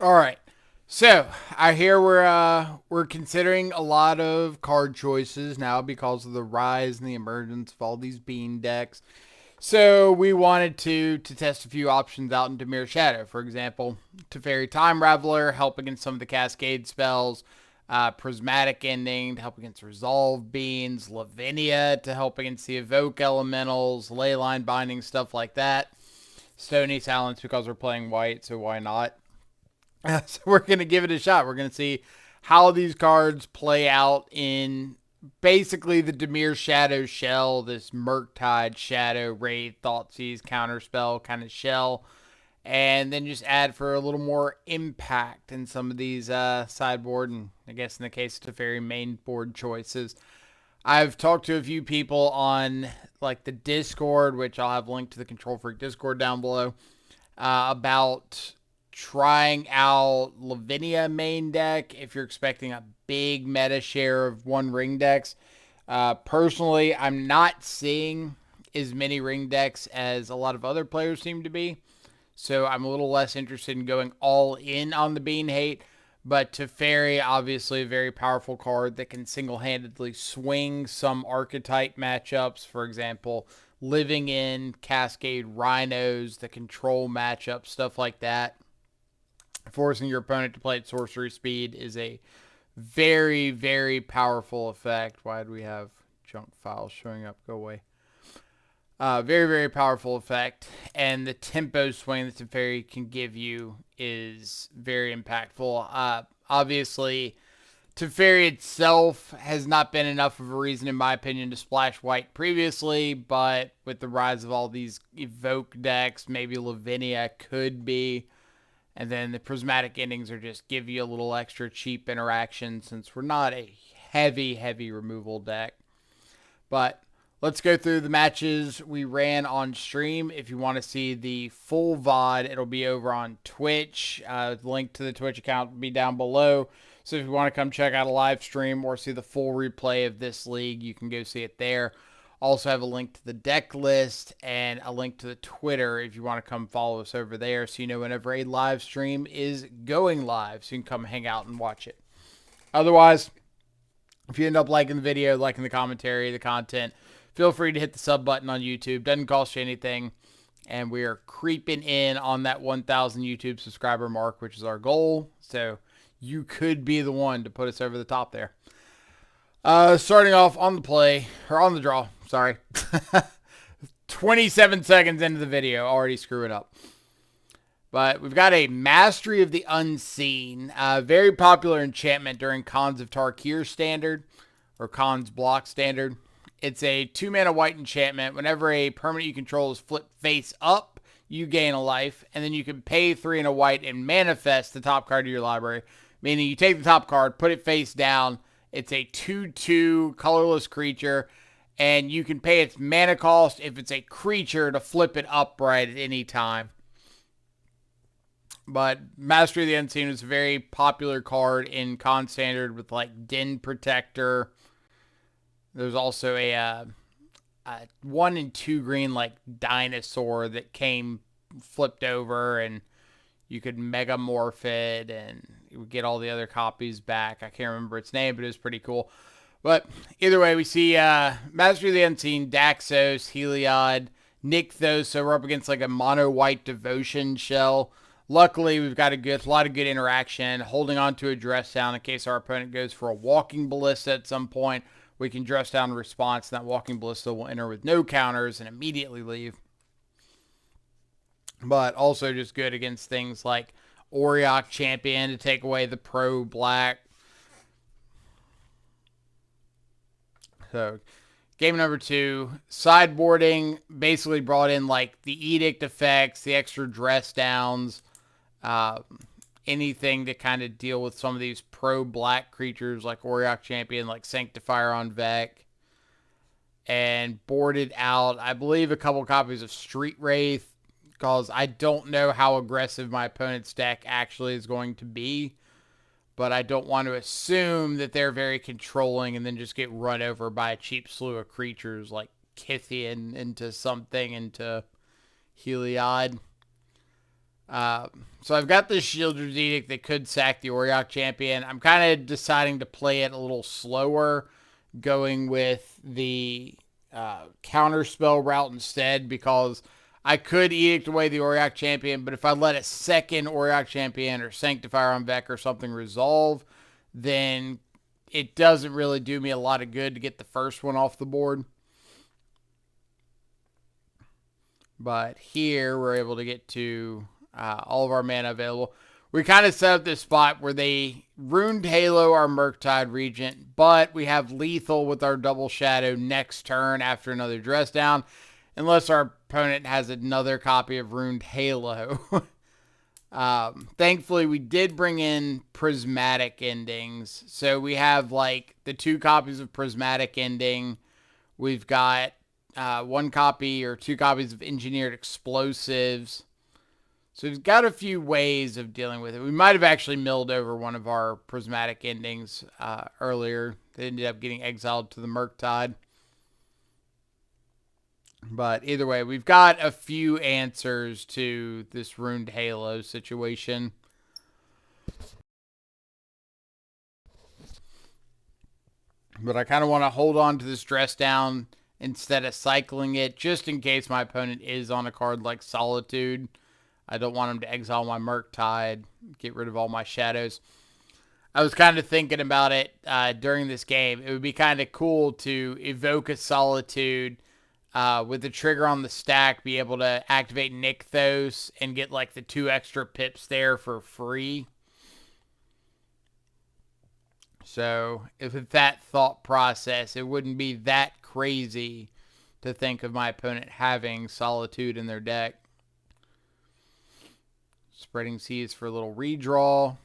All right. So I hear we're considering a lot of card choices now because of the rise and the emergence of all these bean decks. So we wanted to test a few options out in Dimir Shadow. For example, Teferi Time Raveler, help against some of the Cascade spells. Prismatic Ending to help against Resolve Beans. Lavinia to help against the Evoke Elementals. Leyline Binding, stuff like that. Stony Silence because we're playing white, so why not? So we're going to give it a shot. We're going to see how these cards play out in basically the Dimir Shadow shell, this Murktide Shadow Wraith Thoughtseize counterspell kind of shell, and then just add for a little more impact in some of these sideboard and I guess in the case of Teferi main board choices. I've talked to a few people on like the Discord, which I'll have linked to the Control Freak Discord down below, about trying out Lavinia main deck if you're expecting a big meta share of one ring decks. Personally, I'm not seeing as many ring decks as a lot of other players seem to be. So I'm a little less interested in going all in on the Bean Hate. But Teferi, obviously a very powerful card that can single-handedly swing some archetype matchups. For example, Living In, Cascade Rhinos, the control matchup, stuff like that. Forcing your opponent to play at sorcery speed is a very, very powerful effect. Why do we have junk files showing up? Go away. Very, very powerful effect. And the tempo swing that Teferi can give you is very impactful. Obviously, Teferi itself has not been enough of a reason, in my opinion, to splash white previously, but with the rise of all these evoke decks, maybe Lavinia could be. And then the prismatic endings are just give you a little extra cheap interaction since we're not a heavy, heavy removal deck. But let's go through the matches we ran on stream. If you want to see the full VOD, it'll be over on Twitch. Link to the Twitch account will be down below. So if you want to come check out a live stream or see the full replay of this league, you can go see it there. Also have a link to the deck list and a link to the Twitter if you want to come follow us over there so you know whenever a live stream is going live so you can come hang out and watch it. Otherwise, if you end up liking the video, liking the commentary, the content, feel free to hit the sub button on YouTube. Doesn't cost you anything. And we are creeping in on that 1,000 YouTube subscriber mark, which is our goal. So you could be the one to put us over the top there. Starting off on the play, or on the draw, sorry. 27 seconds into the video, already screwing up. But we've got a Mastery of the Unseen. Very popular enchantment during Khans of Tarkir standard, or Khans block standard. It's a 2-mana white enchantment. Whenever a permanent you control is flipped face up, you gain a life. And then you can pay 3 and a white and manifest the top card of your library. Meaning you take the top card, put it face down. It's a 2/2 colorless creature. And you can pay its mana cost if it's a creature to flip it upright at any time. But Mastery of the Unseen is a very popular card in Con Standard with like Den Protector. There's also a 1 and 2 green like dinosaur that came flipped over and you could megamorph it and you would get all the other copies back. I can't remember its name, but it was pretty cool. But either way, we see Mastery of the Unseen, Daxos, Heliod, Nykthos, so we're up against like a mono-white Devotion shell. Luckily, we've got a lot of good interaction, holding on to a dress down in case our opponent goes for a walking ballista at some point. We can dress down in response, and that walking ballista will enter with no counters and immediately leave. But also just good against things like Auriok Champion to take away the pro-black. So, game number 2, sideboarding basically brought in like the edict effects, the extra dress downs, anything to kind of deal with some of these pro-black creatures like Auriok Champion, like Sanctifier on Vec. And boarded out, I believe, a couple copies of Street Wraith because I don't know how aggressive my opponent's deck actually is going to be. But I don't want to assume that they're very controlling and then just get run over by a cheap slew of creatures like Kithian into something, into Heliod. So I've got this Shielder's Edict that could sack the Auriok Champion. I'm kind of deciding to play it a little slower, going with the counterspell route instead, because I could Edict away the Auriok Champion, but if I let a second Auriok Champion or Sanctifier on Vec or something resolve, then it doesn't really do me a lot of good to get the first one off the board. But here we're able to get to all of our mana available. We kind of set up this spot where they Runed Halo our Murktide Regent, but we have lethal with our Double Shadow next turn after another dress down, unless our opponent has another copy of Runed Halo. Thankfully, we did bring in Prismatic Endings. So we have like the 2 copies of Prismatic Ending. We've got 1 copy or 2 copies of Engineered Explosives. So we've got a few ways of dealing with it. We might have actually milled over one of our Prismatic Endings earlier. They ended up getting exiled to the Murktide. But either way, we've got a few answers to this Runed Halo situation. But I kind of want to hold on to this dress down instead of cycling it, just in case my opponent is on a card like Solitude. I don't want him to exile my Murktide, get rid of all my shadows. I was kind of thinking about it during this game. It would be kind of cool to evoke a Solitude with the trigger on the stack, be able to activate Nykthos and get like the 2 extra pips there for free. So if it's that thought process, it wouldn't be that crazy to think of my opponent having Solitude in their deck. Spreading Seas for a little redraw.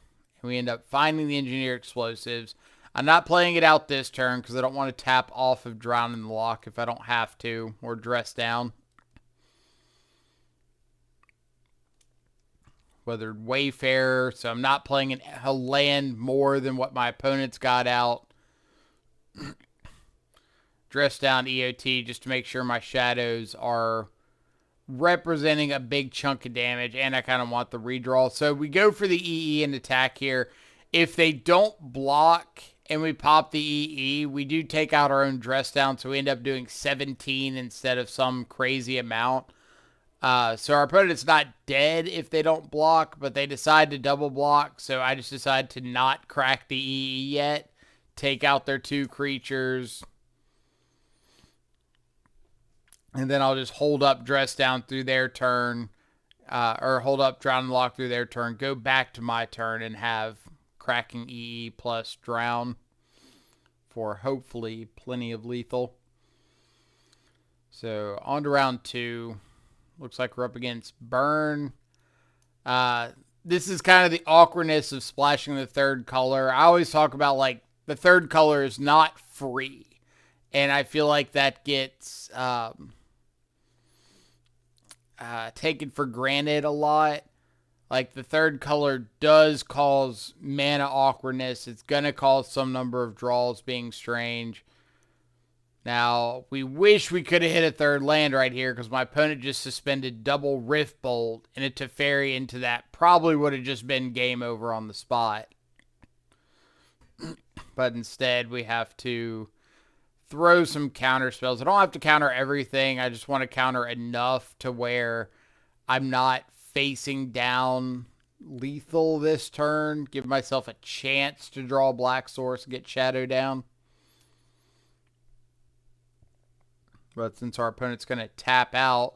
And we end up finding the Engineer Explosives. I'm not playing it out this turn because I don't want to tap off of Drown in the Loch if I don't have to, or Dress Down. Weathered Wayfarer, so I'm not playing a land more than what my opponent's got out. Dress Down EOT just to make sure my shadows are representing a big chunk of damage, and I kind of want the redraw. So we go for the EE and attack here. If they don't block and we pop the EE, we do take out our own dress down, so we end up doing 17 instead of some crazy amount. So our opponent's not dead if they don't block, but they decide to double block, so I just decide to not crack the EE yet, take out their 2 creatures, and then I'll just hold up Dress Down through their turn, or hold up Drown and Lock through their turn, go back to my turn, and have cracking EE plus Drown for hopefully plenty of lethal. So on to round 2. Looks like we're up against Burn. This is kind of the awkwardness of splashing the 3rd color. I always talk about like the 3rd color is not free. And I feel like that gets taken for granted a lot. Like the 3rd color does cause mana awkwardness. It's going to cause some number of draws being strange. Now, we wish we could have hit a 3rd land right here because my opponent just suspended double Rift Bolt and a Teferi into that. Probably would have just been game over on the spot. But instead, we have to throw some counter spells. I don't have to counter everything. I just want to counter enough to where I'm not facing down lethal this turn. Give myself a chance to draw a Black Source and get Shadow down. But since our opponent's going to tap out,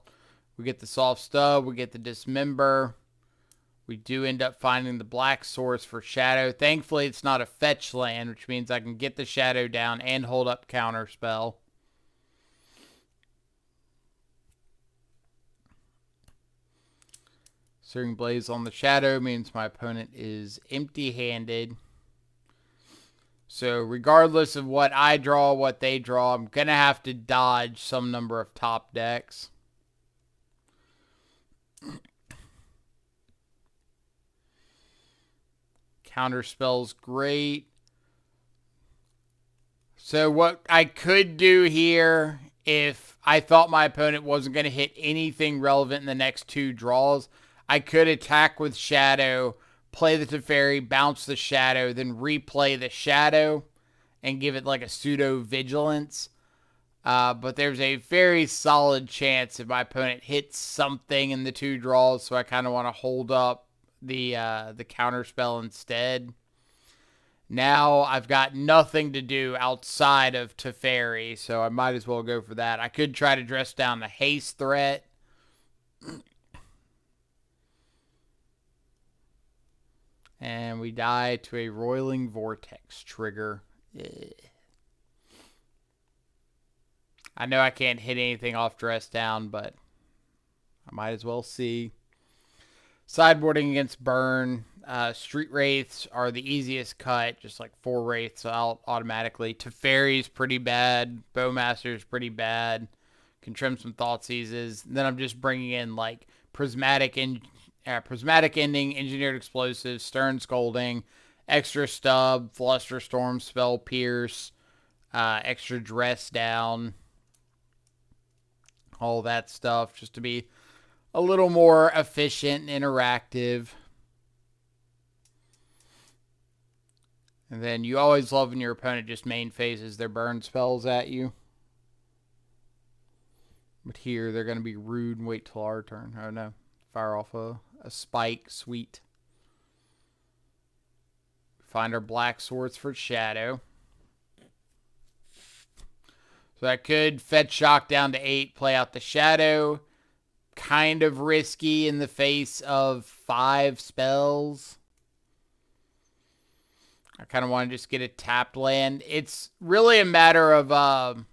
we get the Soft Stub, we get the Dismember. We do end up finding the Black Source for Shadow. Thankfully, it's not a fetch land, which means I can get the Shadow down and hold up Counterspell. Searing Blaze on the Shadow means my opponent is empty-handed. So regardless of what I draw, what they draw, I'm going to have to dodge some number of top decks. Counterspell's great. So what I could do here, if I thought my opponent wasn't going to hit anything relevant in the next 2 draws, I could attack with Shadow, play the Teferi, bounce the Shadow, then replay the Shadow and give it like a pseudo vigilance. But there's a very solid chance if my opponent hits something in the 2 draws, so I kind of want to hold up the counter spell instead. Now I've got nothing to do outside of Teferi, so I might as well go for that. I could try to dress down the haste threat. And we die to a Roiling Vortex trigger. I know I can't hit anything off dress down, but I might as well see. Sideboarding against burn. Street Wraiths are the easiest cut, just like 4 Wraiths out automatically. Teferi's pretty bad. Bowmaster's pretty bad. Can trim some Thoughtseizes. Then I'm just bringing in like Prismatic Ending, Engineered Explosives, Stern Scolding, extra Stub, Flusterstorm, Spell Pierce, extra Dress Down, all that stuff, just to be a little more efficient and interactive. And then you always love when your opponent just main phases their burn spells at you. But here they're going to be rude and wait till our turn. Oh no. Fire off a spike. Sweet. Find our black swords for Shadow. So I could fetch Shock down to 8, play out the Shadow. Kind of risky in the face of 5 spells. I kind of want to just get a tapped land. It's really a matter of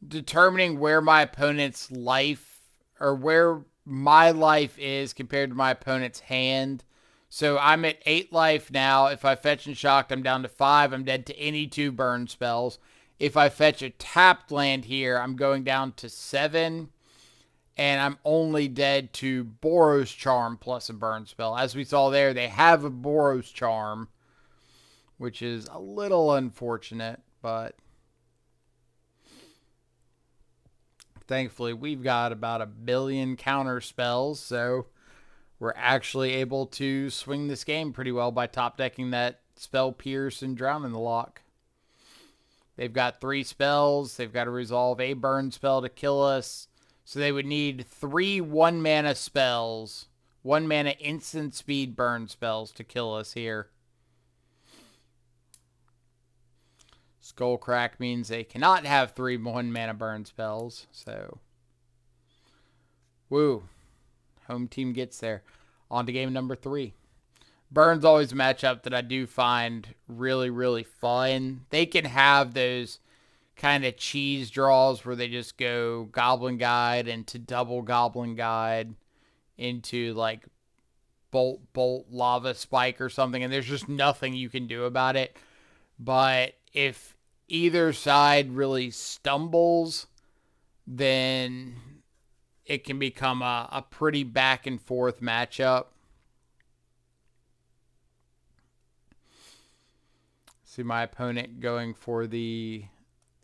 determining where my opponent's life, or where my life is compared to my opponent's hand. So I'm at 8 life now. If I fetch and shocked, I'm down to 5. I'm dead to any 2 burn spells. If I fetch a tapped land here, I'm going down to 7. And I'm only dead to Boros Charm plus a burn spell. As we saw there, they have a Boros Charm, which is a little unfortunate, but thankfully we've got about 1 billion counter spells, so we're actually able to swing this game pretty well by top decking that Spell Pierce and Drown in the Lock. They've got 3 spells. They've got to resolve a burn spell to kill us. So they would need 3 1-mana spells, 1-mana instant speed burn spells to kill us here. Skullcrack means they cannot have 3 1-mana burn spells. So, woo. Home team gets there. On to game number 3. Burn's always a matchup that I do find really, really fun. They can have those kind of cheese draws where they just go Goblin Guide into double Goblin Guide into like Bolt, Lava Spike or something, and there's just nothing you can do about it. But if either side really stumbles, then it can become a pretty back and forth matchup. See my opponent going for the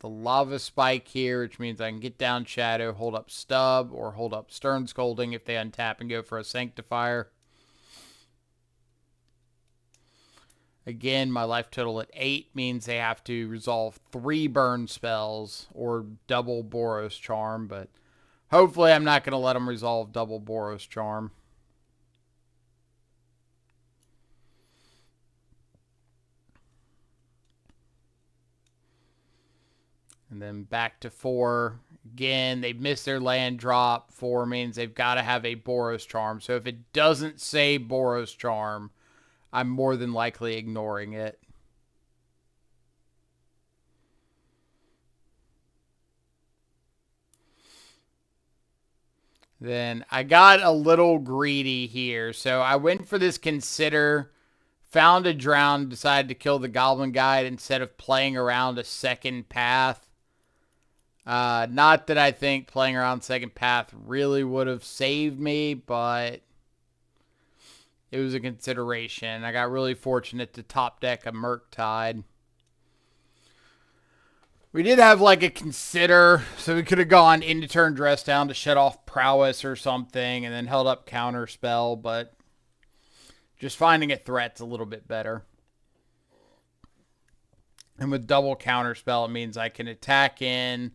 Lava Spike here, which means I can get down Shadow, hold up Stub, or hold up Stern Scolding if they untap and go for a Sanctifier. Again, my life total at 8 means they have to resolve 3 burn spells or double Boros Charm, but hopefully I'm not going to let them resolve double Boros Charm. And then back to 4. Again, they've missed their land drop. 4 means they've got to have a Boros Charm. So if it doesn't say Boros Charm, I'm more than likely ignoring it. Then I got a little greedy here. So I went for this Consider, found a Drown, decided to kill the Goblin Guide instead of playing around a second path. Not that I think playing around second path really would have saved me, but it was a consideration. I got really fortunate to top deck a Murktide. We did have like a consider, so we could have gone into turn dress down to shut off prowess or something and then held up counter spell, but just finding a threat's a little bit better. And with double counter spell, it means I can attack in,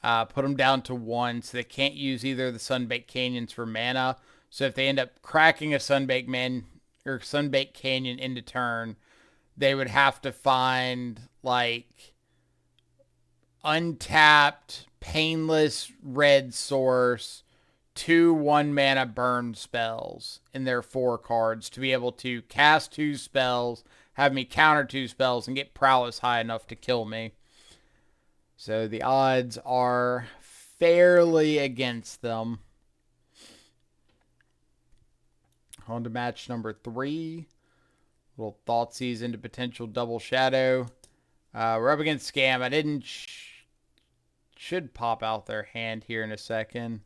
put them down to 1, so they can't use either of the Sunbaked Canyons for mana. So if they end up cracking a Sunbaked Canyon into turn, they would have to find like untapped, painless red source, 2 1-mana burn spells in their 4 cards to be able to cast 2 spells, have me counter 2 spells, and get prowess high enough to kill me. So the odds are fairly against them. On to match number 3. Little Thoughtseize into potential double shadow. We're up against Scam. I didn't... should pop out their hand here in a second.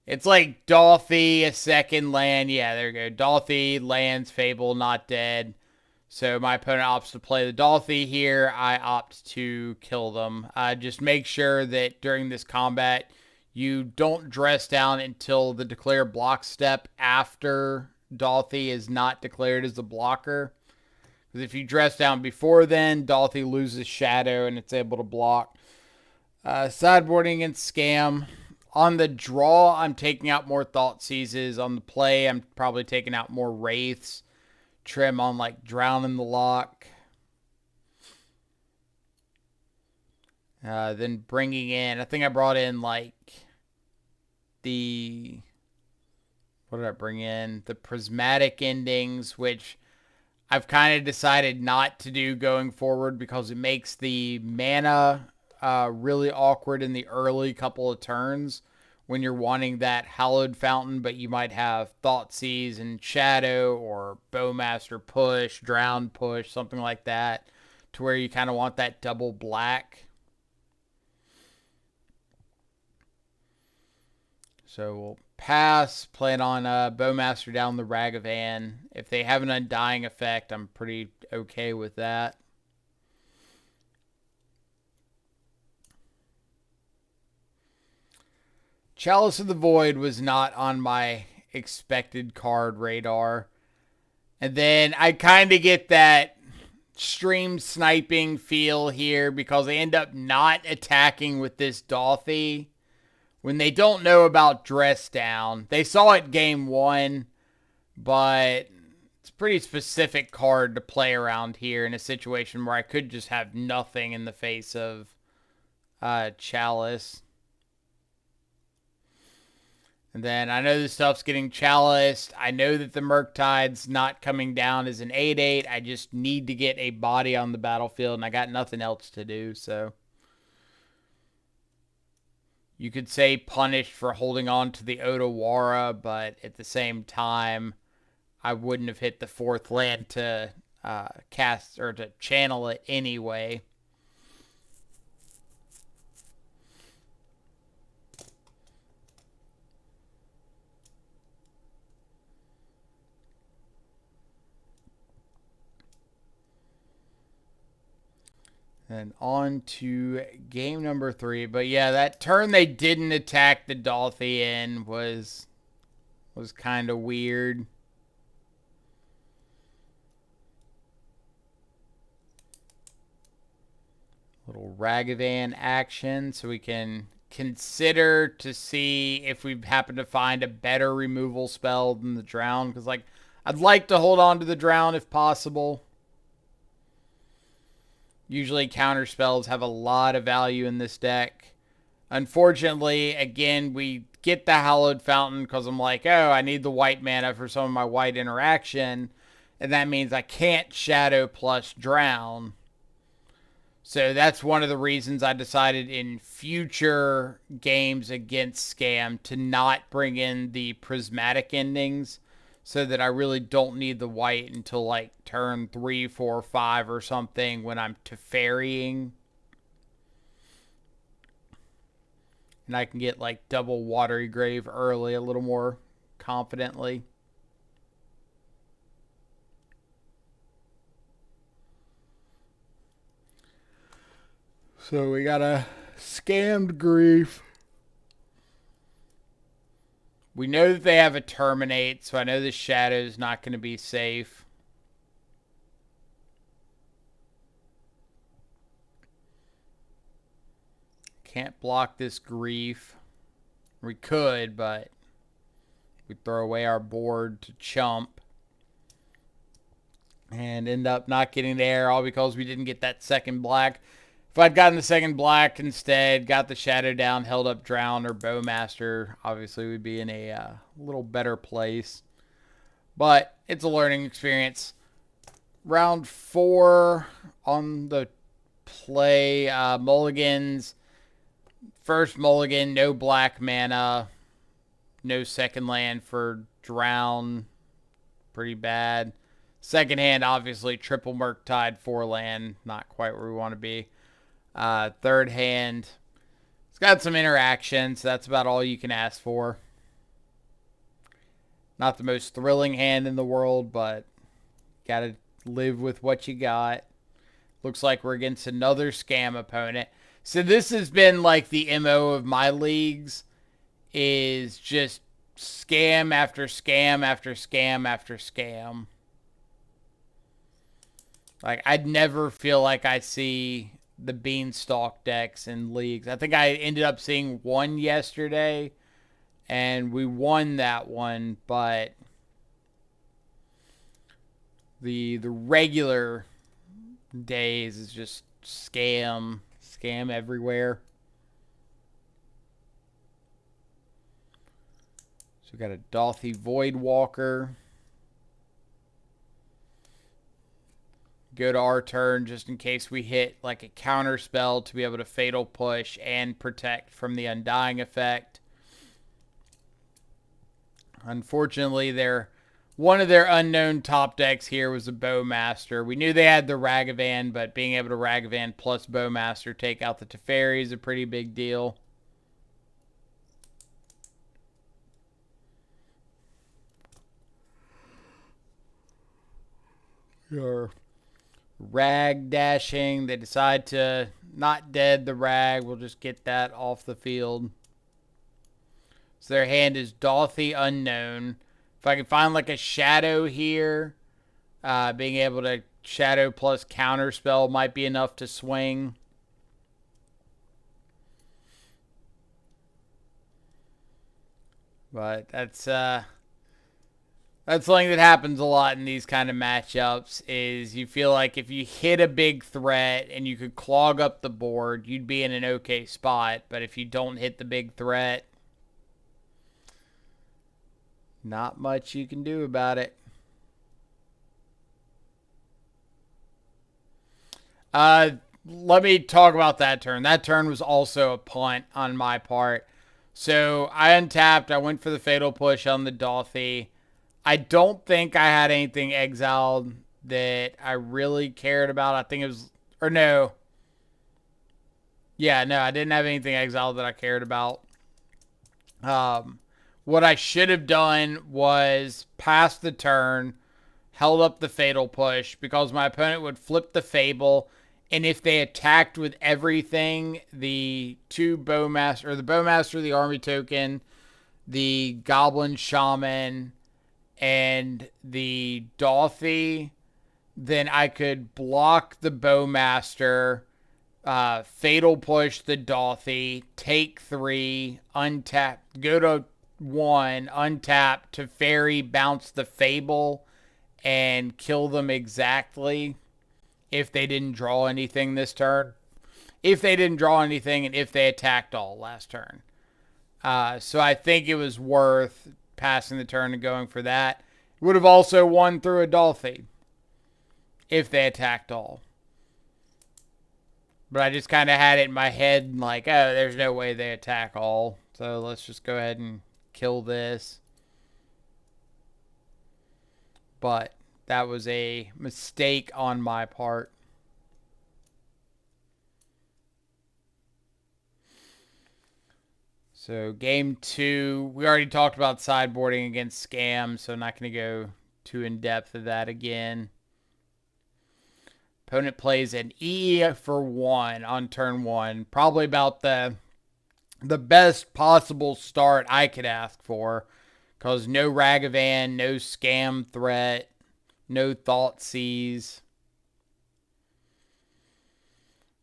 It's like Dolphy, a second land. Yeah, there we go. Dolphy, lands, Fable, not dead. So my opponent opts to play the Dolphy here. I opt to kill them. Just make sure that during this combat, you don't dress down until the declare block step after Dolphy is not declared as the blocker. Because if you dress down before then, Dolphy loses shadow and it's able to block. Sideboarding against Scam. On the draw, I'm taking out more Thoughtseizes. On the play, I'm probably taking out more Wraiths. Trim on like Drown in the Lock. Then bringing in, I think I brought in like the, what did I bring in? The Prismatic Endings, which I've kind of decided not to do going forward because it makes the mana really awkward in the early couple of turns when you're wanting that Hallowed Fountain, but you might have Thoughtseize and Shadow or Bowmaster push, Drown push, something like that, to where you kind of want that double black. So we'll pass, plan on Bowmaster down the Ragavan. If they have an Undying effect, I'm pretty okay with that. Chalice of the Void was not on my expected card radar. And then I kind of get that stream sniping feel here because they end up not attacking with this Dolphy when they don't know about Dress Down. They saw it game 1, but it's a pretty specific card to play around here in a situation where I could just have nothing in the face of Chalice. And then I know this stuff's getting chaliced. I know that the Murktide's not coming down as an 8/8. I just need to get a body on the battlefield, and I got nothing else to do, so. You could say punished for holding on to the Otawara, but at the same time, I wouldn't have hit the 4th land to cast or to channel it anyway. And on to game number 3. But yeah, that turn they didn't attack the Dolphy in was kind of weird. Little Ragavan action so we can consider to see if we happen to find a better removal spell than the Drown. Because like, I'd like to hold on to the Drown if possible. Usually counter spells have a lot of value in this deck. Unfortunately, again, we get the Hallowed Fountain because I'm like, oh, I need the white mana for some of my white interaction. And that means I can't Shadow plus Drown. So that's one of the reasons I decided in future games against Scam to not bring in the Prismatic Endings, so that I really don't need the white until like turn 3, 4, 5 or something when I'm Teferrying. And I can get like double Watery Grave early a little more confidently. So we got a scammed grief. We know that they have a terminate, so I know the shadow's not going to be safe. Can't block this grief. We could, but we throw away our board to chump. And end up not getting there, all because we didn't get that second black. If I'd gotten the second black instead, got the shadow down, held up drown or bowmaster, obviously we'd be in a little better place. But it's a learning experience. Round 4 on the play. Mulligans. First mulligan, no black mana. No second land for drown. Pretty bad. Second hand, obviously, triple Murktide, 4 land. Not quite where we want to be. Third hand, it's got some interaction, so that's about all you can ask for. Not the most thrilling hand in the world, but got to live with what you got. Looks like we're against another scam opponent. So this has been like the MO of my leagues, is just scam after scam after scam after scam. Like, I'd never feel like I see the Beanstalk decks in leagues. I think I ended up seeing one yesterday, and we won that one, but the regular days is just scam everywhere. So we got a Dolthy Voidwalker. Go to our turn just in case we hit like a counter spell to be able to Fatal Push and protect from the Undying effect. Unfortunately, one of their unknown top decks here was a Bowmaster. We knew they had the Ragavan, but being able to Ragavan plus Bowmaster take out the Teferi is a pretty big deal. Your Rag dashing. They decide to not dead the Rag. We'll just get that off the field. So their hand is Dolthy Unknown. If I can find like a Shadow here, being able to Shadow plus Counterspell might be enough to swing. But that's something that happens a lot in these kind of matchups, is you feel like if you hit a big threat and you could clog up the board, you'd be in an okay spot. But if you don't hit the big threat, not much you can do about it. Let me talk about that turn. That turn was also a punt on my part. So I untapped. I went for the Fatal Push on the Dolthy. I don't think I had anything exiled that I really cared about. I think it was, or no. Yeah, no, I didn't have anything exiled that I cared about. What I should have done was pass the turn, held up the Fatal Push, because my opponent would flip the Fable, and if they attacked with everything, the Bowmaster, the Army Token, the Goblin Shaman, and the Dolthy, then I could block the Bowmaster, Fatal Push the Dolthy, take 3, untap, go to 1, untap to Fairy, bounce the Fable, and kill them exactly if they didn't draw anything this turn. If they didn't draw anything and if they attacked all last turn. So I think it was worth passing the turn and going for that. Would have also won through a Dolthy if they attacked all. But I just kind of had it in my head like, oh, there's no way they attack all. So let's just go ahead and kill this. But that was a mistake on my part. So game 2, we already talked about sideboarding against scams, so I'm not going to go too in depth of that again. Opponent plays an E for 1 on turn 1. Probably about the best possible start I could ask for. Because no Ragavan, no Scam Threat, no Thoughtseize.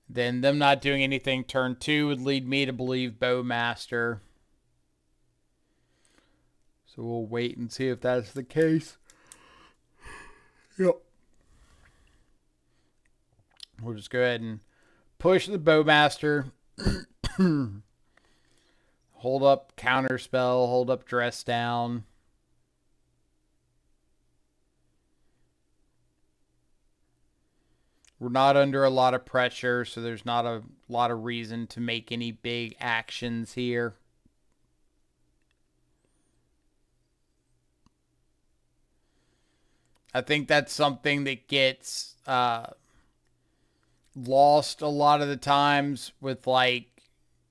Then them not doing anything turn 2 would lead me to believe Bowmaster. So we'll wait and see if that's the case. Yep. We'll just go ahead and push the Bowmaster. Hold up Counterspell. Hold up Dress Down. We're not under a lot of pressure, so there's not a lot of reason to make any big actions here. I think that's something that gets lost a lot of the times with like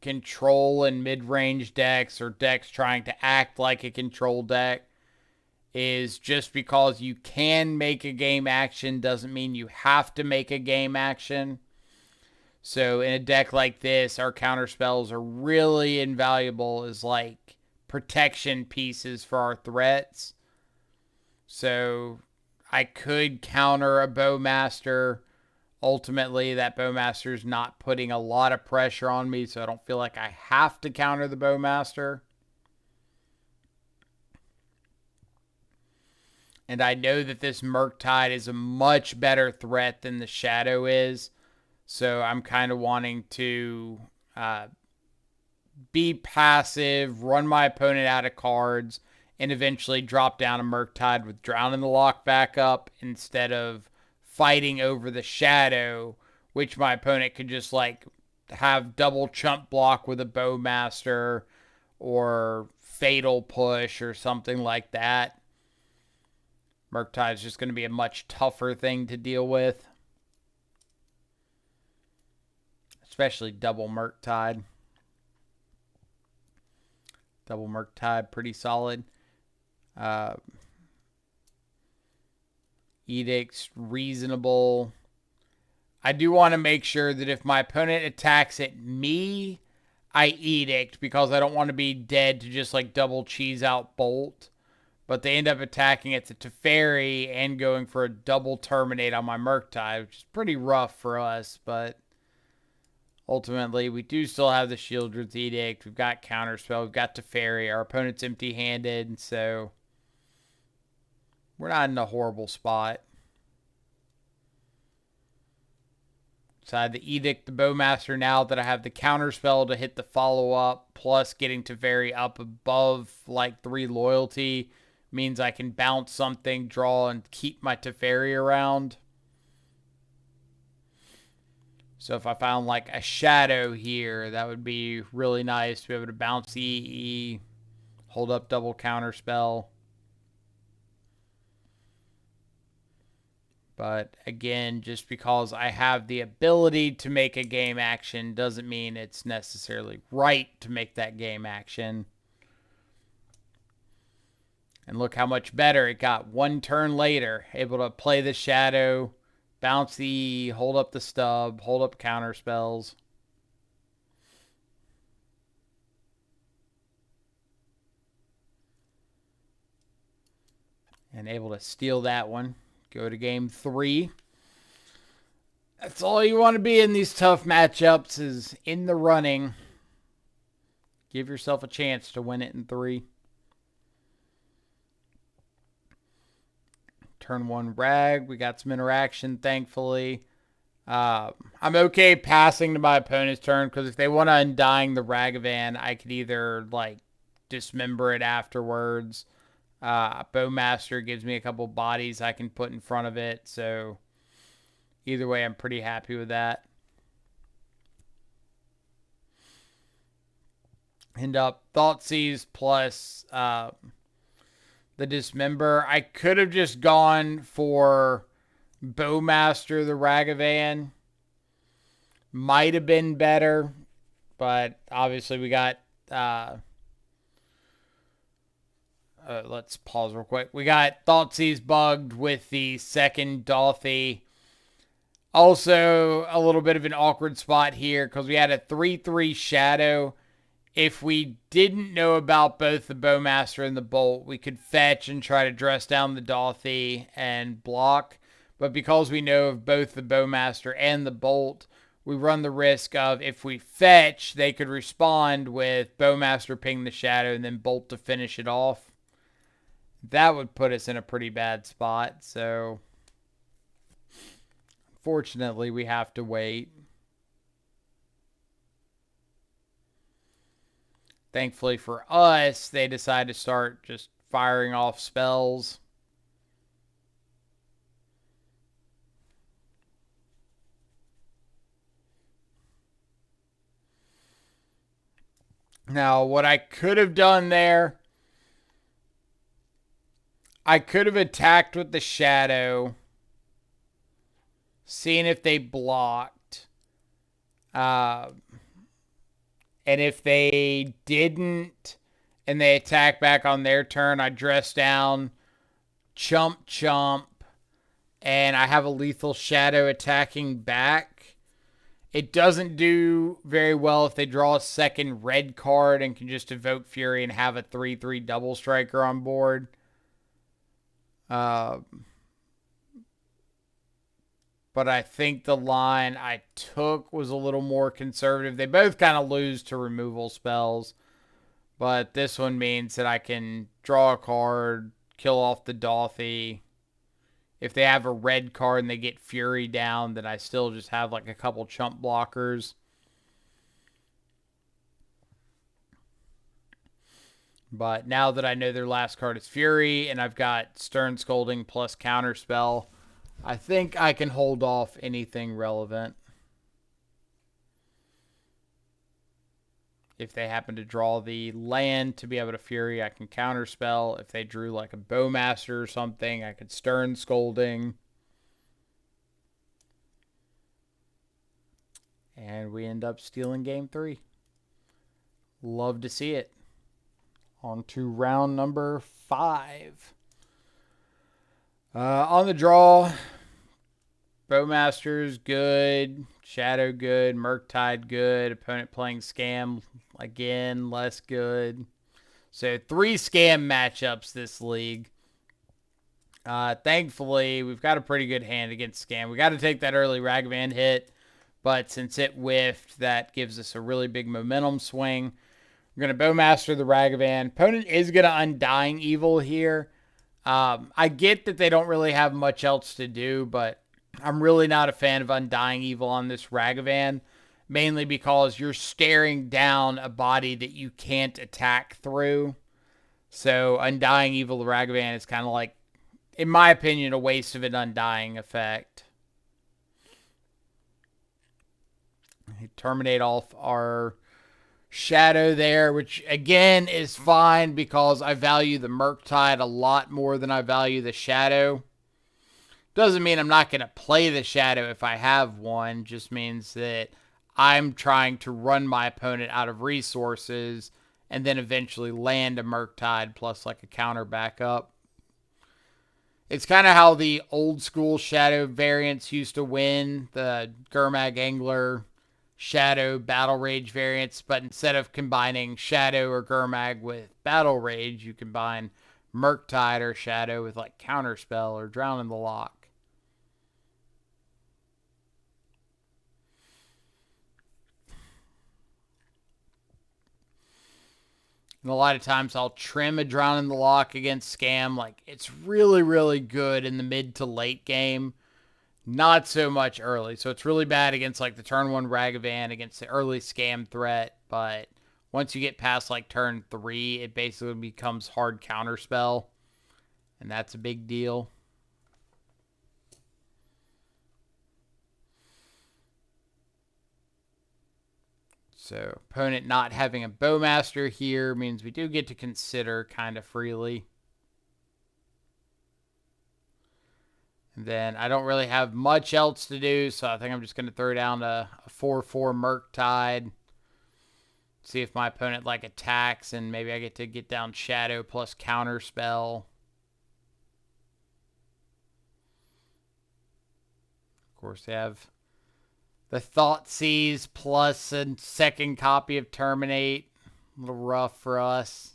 control and mid-range decks or decks trying to act like a control deck, is just because you can make a game action doesn't mean you have to make a game action. So in a deck like this, our counter spells are really invaluable as like protection pieces for our threats. So I could counter a Bowmaster. Ultimately, that Bowmaster's not putting a lot of pressure on me, so I don't feel like I have to counter the Bowmaster. And I know that this Murktide is a much better threat than the Shadow is. So I'm kind of wanting to be passive, run my opponent out of cards, and eventually drop down a Murktide with Drown in the Lock back up instead of fighting over the Shadow, which my opponent could just like have double chump block with a Bowmaster or Fatal Push or something like that. Murktide is just going to be a much tougher thing to deal with. Especially double Murktide. Double Murktide, pretty solid. Edict's reasonable. I do want to make sure that if my opponent attacks at me, I Edict, because I don't want to be dead to just like double cheese out Bolt. But they end up attacking at the Teferi and going for a double Terminate on my Murktide, which is pretty rough for us, but ultimately we do still have the Shieldred's Edict. We've got Counterspell. We've got Teferi. Our opponent's empty-handed, so we're not in a horrible spot. So I have the Edict, the Bowmaster now that I have the Counterspell to hit the follow-up, plus getting Teferi up above like 3 loyalty means I can bounce something, draw, and keep my Teferi around. So if I found like a Shadow here, that would be really nice to be able to bounce the EE, hold up double Counterspell. But again, just because I have the ability to make a game action doesn't mean it's necessarily right to make that game action. And look how much better it got 1 turn later. Able to play the Shadow, bounce the E, hold up the stub, hold up counter spells. And able to steal that one. Go to game 3. That's all you want to be in these tough matchups, is in the running. Give yourself a chance to win it in 3. Turn 1 Rag. We got some interaction, thankfully. I'm okay passing to my opponent's turn, because if they want to Undying the Ragavan, I could either like dismember it afterwards. Bowmaster gives me a couple bodies I can put in front of it, so either way, I'm pretty happy with that. End up Thoughtseize plus the Dismember. I could have just gone for Bowmaster the Ragavan. Might have been better, but obviously we got let's pause real quick. We got Thoughtseize bugged with the second Dolphy Also, a little bit of an awkward spot here because we had a 3/3 shadow. If we didn't know about both the Bowmaster and the Bolt, we could fetch and try to dress down the Dauthi and block. But because we know of both the Bowmaster and the Bolt, we run the risk of if we fetch, they could respond with Bowmaster ping the shadow and then Bolt to finish it off. That would put us in a pretty bad spot. So, fortunately, we have to wait. Thankfully for us, they decide to start just firing off spells. Now, what I could have done there, I could have attacked with the shadow, seeing if they blocked. Uh, and if they didn't, and they attack back on their turn, I dress down, chump, chump, and I have a lethal shadow attacking back. It doesn't do very well if they draw a second red card and can just evoke Fury and have a 3/3 double striker on board. Uh, but I think the line I took was a little more conservative. They both kind of lose to removal spells, but this one means that I can draw a card, kill off the Dauthi. If they have a red card and they get Fury down, then I still just have like a couple chump blockers. But now that I know their last card is Fury and I've got Stern Scolding plus Counterspell, I think I can hold off anything relevant. If they happen to draw the land to be able to Fury, I can Counterspell. If they drew like a Bowmaster or something, I could Stern Scolding. And we end up stealing game 3. Love to see it. On to round number 5. On the draw, Bowmaster's good, Shadow good, Murktide good, opponent playing Scam again, less good. So 3 Scam matchups this league. Thankfully, we've got a pretty good hand against Scam. We got to take that early Ragavan hit, but since it whiffed, that gives us a really big momentum swing. We're going to Bowmaster the Ragavan. Opponent is going to Undying Evil here. I get that they don't really have much else to do, but I'm really not a fan of Undying Evil on this Ragavan, mainly because you're staring down a body that you can't attack through. So Undying Evil the Ragavan is kind of like, in my opinion, a waste of an Undying effect. Terminate off our Shadow there, which again is fine because I value the Murktide a lot more than I value the Shadow. Doesn't mean I'm not going to play the Shadow if I have one. Just means that I'm trying to run my opponent out of resources and then eventually land a Murktide plus like a counter backup. It's kind of how the old school Shadow variants used to win, the Gurmag Angler Shadow Battle Rage variants, but instead of combining Shadow or Gurmag with Battle Rage, you combine Murktide or Shadow with like Counterspell or Drown in the Lock. And a lot of times I'll trim a Drown in the Lock against Scam. Like, it's really, really good in the mid to late game. Not so much early. So it's really bad against like the turn 1 Ragavan, against the early Scam threat. But once you get past like turn 3, it basically becomes hard Counterspell. And that's a big deal. So opponent not having a Bowmaster here means we do get to consider kind of freely. And then I don't really have much else to do, so I think I'm just going to throw down a 4/4 Murktide. See if my opponent like attacks, and maybe I get to get down Shadow plus Counterspell. Of course, they have the Thoughtseize plus a second copy of Terminate. A little rough for us.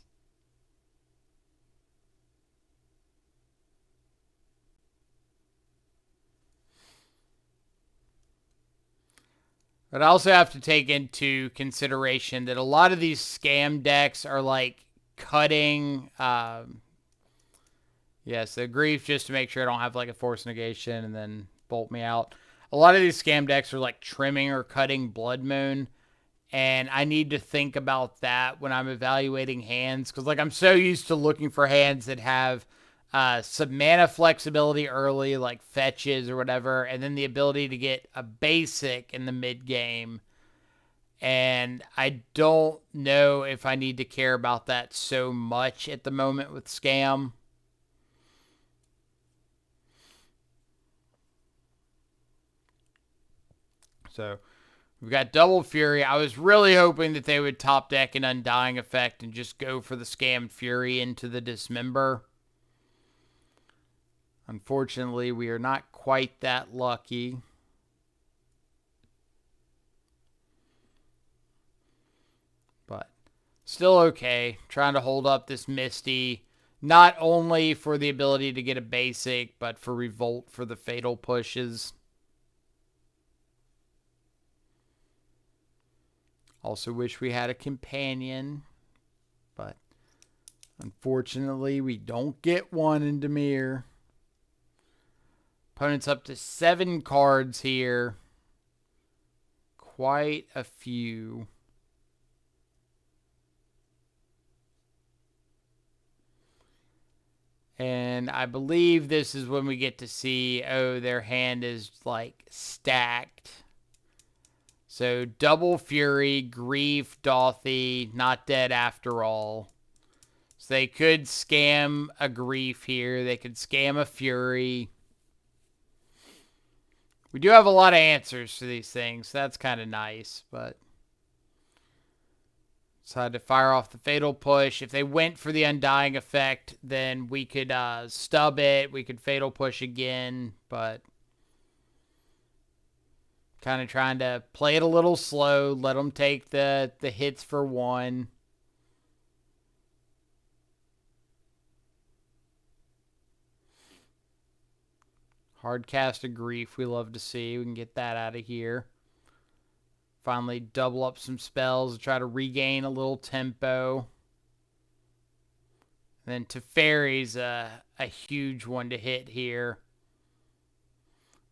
But I also have to take into consideration that a lot of these scam decks are like cutting. Yes, the grief just to make sure I don't have like a force negation and then bolt me out. A lot of these scam decks are like trimming or cutting Blood Moon. And I need to think about that when I'm evaluating hands. Because like I'm so used to looking for hands that have some mana flexibility early, like fetches or whatever, and then the ability to get a basic in the mid game. And I don't know if I need to care about that so much at the moment with Scam. So we've got Double Fury. I was really hoping that they would top deck an Undying Effect and just go for the Scammed Fury into the Dismember. Unfortunately, we are not quite that lucky. But still okay. Trying to hold up this Misty. Not only for the ability to get a basic, but for Revolt for the Fatal pushes. Also wish we had a companion. But unfortunately, we don't get one in Dimir. Opponent's up to 7 cards here. Quite a few. And I believe this is when we get to see, oh, their hand is like stacked. So Double Fury, Grief, Dauthi, not dead after all. So they could scam a Grief here. They could scam a Fury. We do have a lot of answers to these things. So that's kind of nice, but decided to fire off the Fatal Push. If they went for the Undying Effect, then we could stub it. We could Fatal Push again, but kind of trying to play it a little slow. Let them take the hits for one. Hard cast of Grief we love to see. We can get that out of here. Finally double up some spells to try to regain a little tempo. And then Teferi's a huge one to hit here.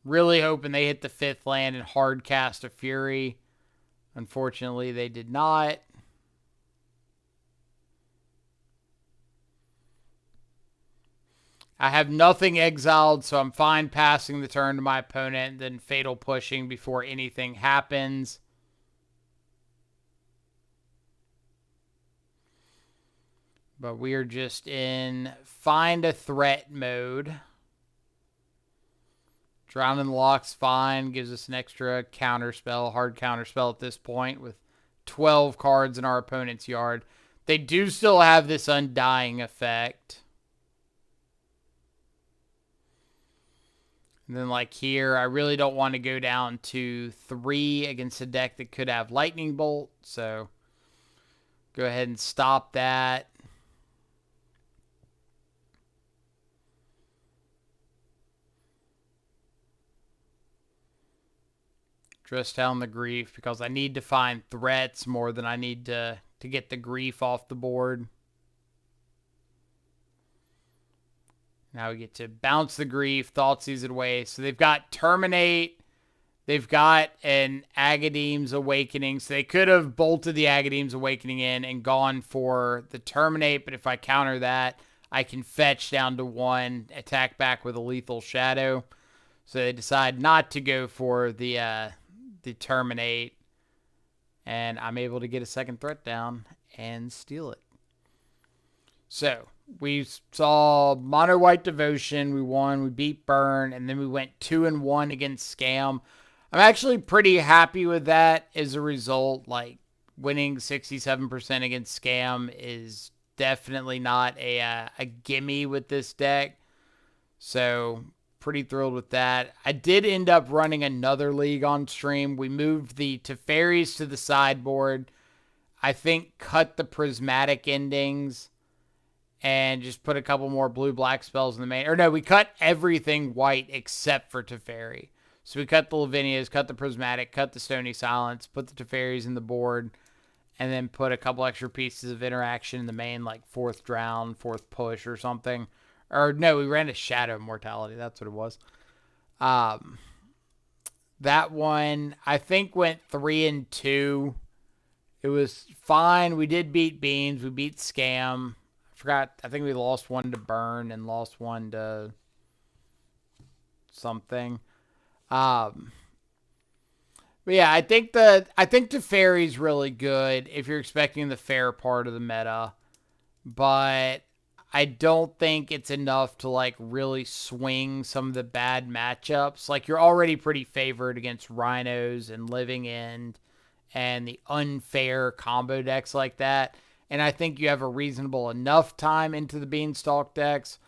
Really hoping they hit the 5th land and hard cast a Fury. Unfortunately, they did not. I have nothing exiled, so I'm fine passing the turn to my opponent and then Fatal Pushing before anything happens. But we are just in Find a Threat mode. Drowning Lock's fine. Gives us an extra counterspell, hard counterspell at this point with 12 cards in our opponent's yard. They do still have this Undying Effect. And then like here, I really don't want to go down to 3 against a deck that could have Lightning Bolt. So go ahead and stop that. Dress down the Grief because I need to find threats more than I need to get the Grief off the board. Now we get to bounce the Grief, Thoughtseize it away. So they've got Terminate. They've got an Agadeem's Awakening. So they could have bolted the Agadeem's Awakening in and gone for the Terminate. But if I counter that, I can fetch down to 1, attack back with a Lethal Shadow. So they decide not to go for the Terminate. And I'm able to get a second threat down and steal it. So we saw Mono White Devotion. We won. We beat Burn. And then we went 2-1 against Scam. I'm actually pretty happy with that as a result. Like, winning 67% against Scam is definitely not a gimme with this deck. So pretty thrilled with that. I did end up running another league on stream. We moved the Teferis to the sideboard. I think cut the prismatic endings and just put a couple more blue-black spells in the main. Or no, we cut everything white except for Teferi. So we cut the Lavinias, cut the prismatic, cut the Stony Silence, put the Teferis in the board, and then put a couple extra pieces of interaction in the main, like fourth drown, fourth push or something. Or no, we ran a Shadow Immortality. That's what it was. That one, I think, went 3-2. It was fine. We did beat Beans. We beat Scam. I forgot. I think we lost one to Burn and lost one to something. But yeah, I think Teferi's really good if you're expecting the fair part of the meta. But I don't think it's enough to like really swing some of the bad matchups. Like you're already pretty favored against Rhinos and Living End and the unfair combo decks like that. And I think you have a reasonable enough time into the Beanstalk decks.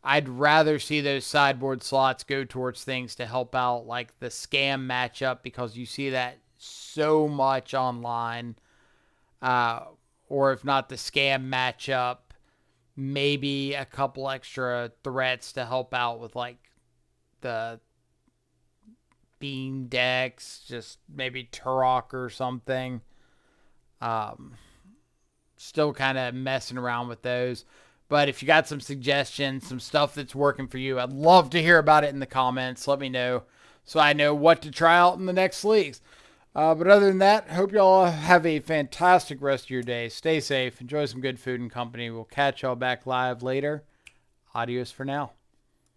I'd rather see those sideboard slots go towards things to help out like the Scam matchup because you see that so much online. Or if not the Scam matchup, maybe a couple extra threats to help out with like the Bean decks, just maybe Turok or something. Still kind of messing around with those. But if you got some suggestions, some stuff that's working for you, I'd love to hear about it in the comments. Let me know so I know what to try out in the next leagues. But other than that, hope y'all have a fantastic rest of your day. Stay safe. Enjoy some good food and company. We'll catch y'all back live later. Adios for now.